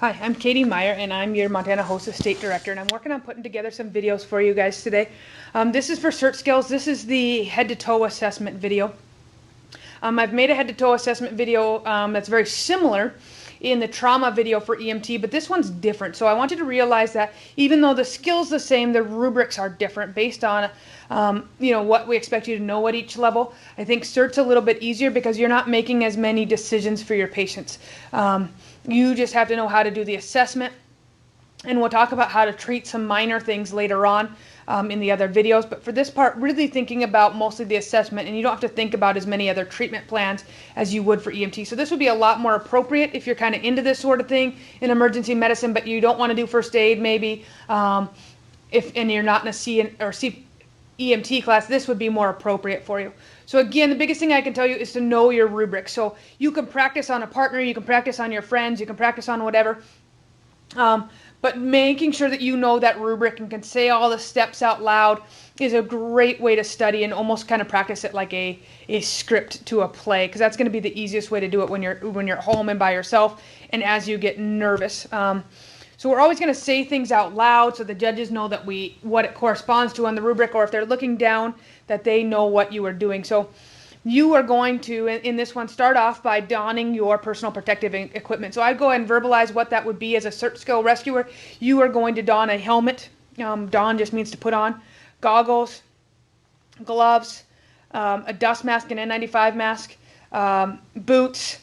Hi, I'm Katie Meyer, and I'm your Montana Hostess State Director, and I'm working on putting together some videos for you guys today. This is for CERT skills. This is the head-to-toe assessment video. I've made a head-to-toe assessment video that's very similar in the trauma video for EMT, but this one's different. So I want you to realize that even though the skill's the same, the rubrics are different based on what we expect you to know at each level. I think CERT's a little bit easier because you're not making as many decisions for your patients. You just have to know how to do the assessment, and we'll talk about how to treat some minor things later on in the other videos. But for this part, really thinking about mostly the assessment, and you don't have to think about as many other treatment plans as you would for EMT. So this would be a lot more appropriate if you're kind of into this sort of thing in emergency medicine, but you don't want to do first aid maybe, and you're not in a C EMT class. This would be more appropriate for you. So again, the biggest thing I can tell you is to know your rubric. So you can practice on a partner, you can practice on your friends, you can practice on whatever. But making sure that you know that rubric and can say all the steps out loud is a great way to study and almost kind of practice it like a script to a play, because that's going to be the easiest way to do it when you're home and by yourself and as you get nervous. So we're always going to say things out loud so the judges know that what it corresponds to on the rubric, or if they're looking down, that they know what you are doing. So you are going to, in this one, start off by donning your personal protective equipment. So I'd go ahead and verbalize what that would be as a CERT skill rescuer. You are going to don a helmet. Don just means to put on. Goggles, gloves, a dust mask, an N95 mask, boots,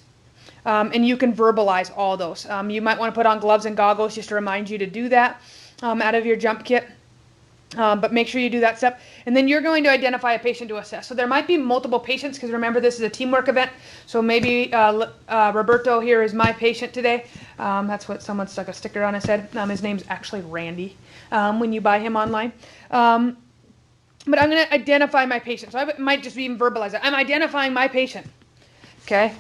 and you can verbalize all those. You might want to put on gloves and goggles just to remind you to do that out of your jump kit. But make sure you do that step. And then you're going to identify a patient to assess. So there might be multiple patients, because remember, this is a teamwork event. So maybe Roberto here is my patient today. That's what someone stuck a sticker on his head. His name's actually Randy when you buy him online. But I'm going to identify my patient. So I might just even verbalize it. I'm identifying my patient. Okay.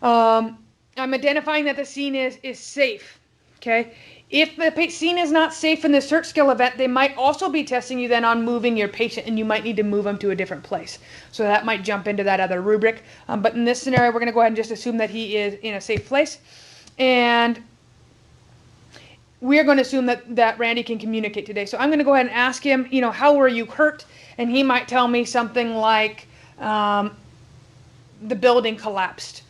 I'm identifying that the scene is safe. Okay. If the scene is not safe in the CERT skill event, they might also be testing you then on moving your patient, and you might need to move them to a different place. So that might jump into that other rubric. But in this scenario, we're going to go ahead and just assume that he is in a safe place. And we're going to assume that Randy can communicate today. So I'm going to go ahead and ask him, how were you hurt? And he might tell me something like the building collapsed.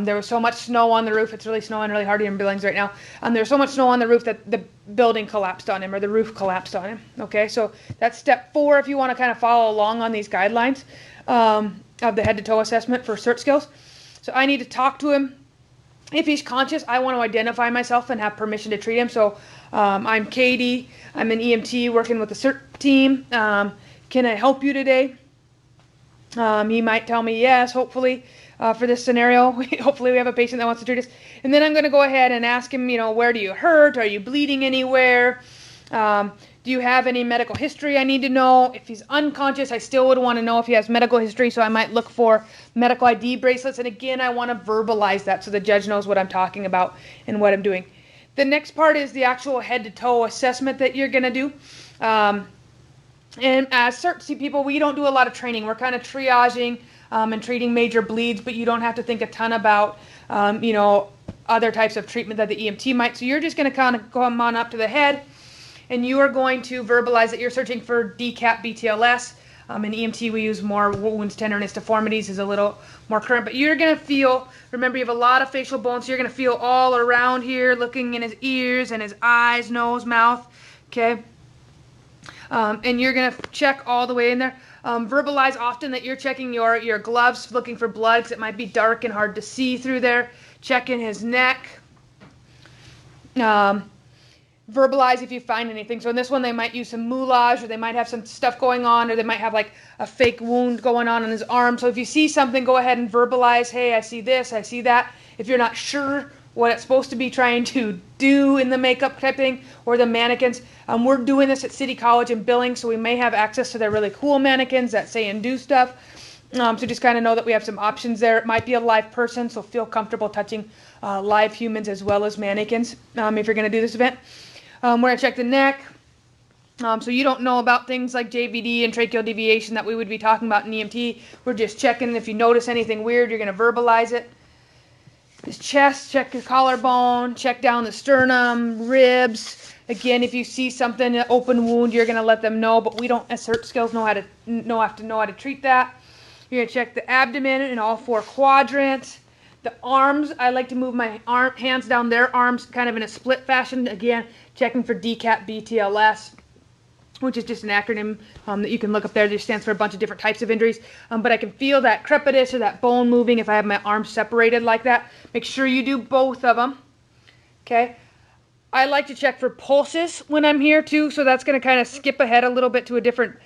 There was so much snow on the roof. It's really snowing really hard here in Billings right now. There's so much snow on the roof that the building collapsed on him, or the roof collapsed on him. Okay, so that's step 4 if you want to kind of follow along on these guidelines of the head-to-toe assessment for CERT skills. So I need to talk to him. If he's conscious, I want to identify myself and have permission to treat him. So I'm Katie. I'm an EMT working with the CERT team. Can I help you today? He might tell me yes, hopefully. For this scenario, hopefully we have a patient that wants to treat us. And then I'm going to go ahead and ask him, where do you hurt? Are you bleeding anywhere? Do you have any medical history I need to know? If he's unconscious, I still would want to know if he has medical history, so I might look for medical ID bracelets. And again, I want to verbalize that so the judge knows what I'm talking about and what I'm doing. The next part is the actual head-to-toe assessment that you're going to do. And as CERT people, we don't do a lot of training. We're kind of triaging and treating major bleeds, but you don't have to think a ton about, other types of treatment that the EMT might. So you're just going to kind of come on up to the head, and you are going to verbalize that you're searching for DCAP BTLS. In EMT, we use more wounds, tenderness, deformities is a little more current, but you're going to feel, remember, you have a lot of facial bones, so you're going to feel all around here, looking in his ears and his eyes, nose, mouth, okay? And you're going to check all the way in there. Verbalize often that you're checking your gloves, looking for blood, because it might be dark and hard to see through there. Checking his neck. Verbalize if you find anything. So in this one, they might use some moulage, or they might have some stuff going on, or they might have like a fake wound going on his arm. So if you see something, go ahead and verbalize, hey, I see this, I see that. If you're not sure what it's supposed to be trying to do in the makeup type thing, or the mannequins. We're doing this at City College in Billings, so we may have access to their really cool mannequins that say and do stuff. So just kind of know that we have some options there. It might be a live person, so feel comfortable touching live humans as well as mannequins if you're going to do this event. We're going to check the neck. So you don't know about things like JVD and tracheal deviation that we would be talking about in EMT. We're just checking. If you notice anything weird, you're going to verbalize it. His chest, check your collarbone, check down the sternum, ribs. Again, if you see something, an open wound, you're gonna let them know, but we don't, as CERT skills, have to know how to treat that. You're gonna check the abdomen in all 4 quadrants. The arms, I like to move my hands down their arms kind of in a split fashion. Again, checking for DCAP BTLS, which is just an acronym that you can look up there. It just stands for a bunch of different types of injuries. But I can feel that crepitus or that bone moving if I have my arms separated like that. Make sure you do both of them. Okay. I like to check for pulses when I'm here too, so that's going to kind of skip ahead a little bit to a different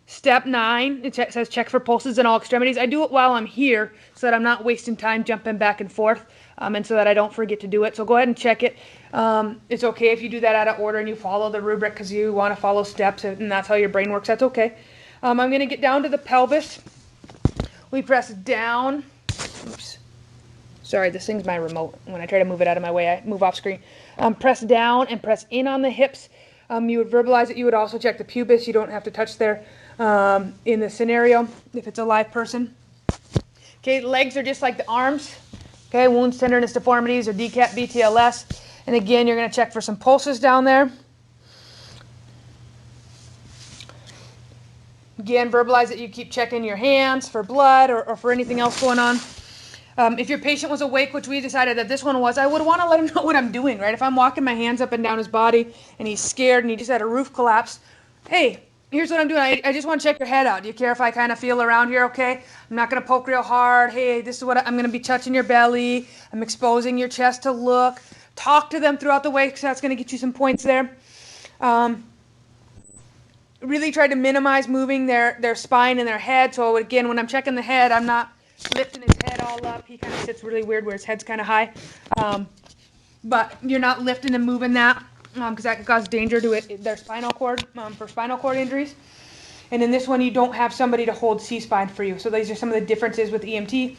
step 9. It says check for pulses in all extremities. I do it while I'm here so that I'm not wasting time jumping back and forth, and so that I don't forget to do it. So go ahead and check it. It's okay if you do that out of order and you follow the rubric because you want to follow steps and that's how your brain works. That's okay. I'm going to get down to the pelvis. We press down. Oops. Sorry, this thing's my remote. When I try to move it out of my way, I move off screen. Press down and press in on the hips. You would verbalize it. You would also check the pubis. You don't have to touch there in the scenario if it's a live person. Okay, legs are just like the arms. Okay, wounds, tenderness, deformities, or DCAP, BTLS. And again, you're going to check for some pulses down there. Again, verbalize it. You keep checking your hands for blood or for anything else going on. If your patient was awake, which we decided that this one was, I would want to let him know what I'm doing, right? If I'm walking my hands up and down his body and he's scared and he just had a roof collapse, hey, here's what I'm doing. I just want to check your head out. Do you care if I kind of feel around here, okay? I'm not going to poke real hard. Hey, this is what I'm going to be touching your belly. I'm exposing your chest to look. Talk to them throughout the way because that's going to get you some points there. Really try to minimize moving their spine and their head. So again, when I'm checking the head, I'm not lifting his head all up. He kind of sits really weird where his head's kind of high. But you're not lifting and moving that because that could cause danger to their spinal cord for spinal cord injuries. And in this one, you don't have somebody to hold C-spine for you. So these are some of the differences with EMT.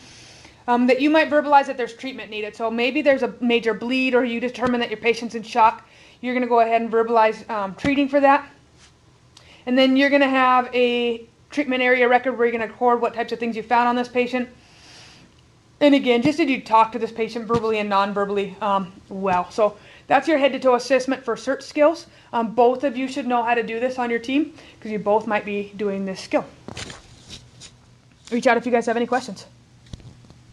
That you might verbalize that there's treatment needed. So maybe there's a major bleed or you determine that your patient's in shock. You're going to go ahead and verbalize treating for that. And then you're going to have a treatment area record where you're going to record what types of things you found on this patient. And again, just did you talk to this patient verbally and non-verbally well. So that's your head-to-toe assessment for CERT skills. Both of you should know how to do this on your team because you both might be doing this skill. Reach out if you guys have any questions.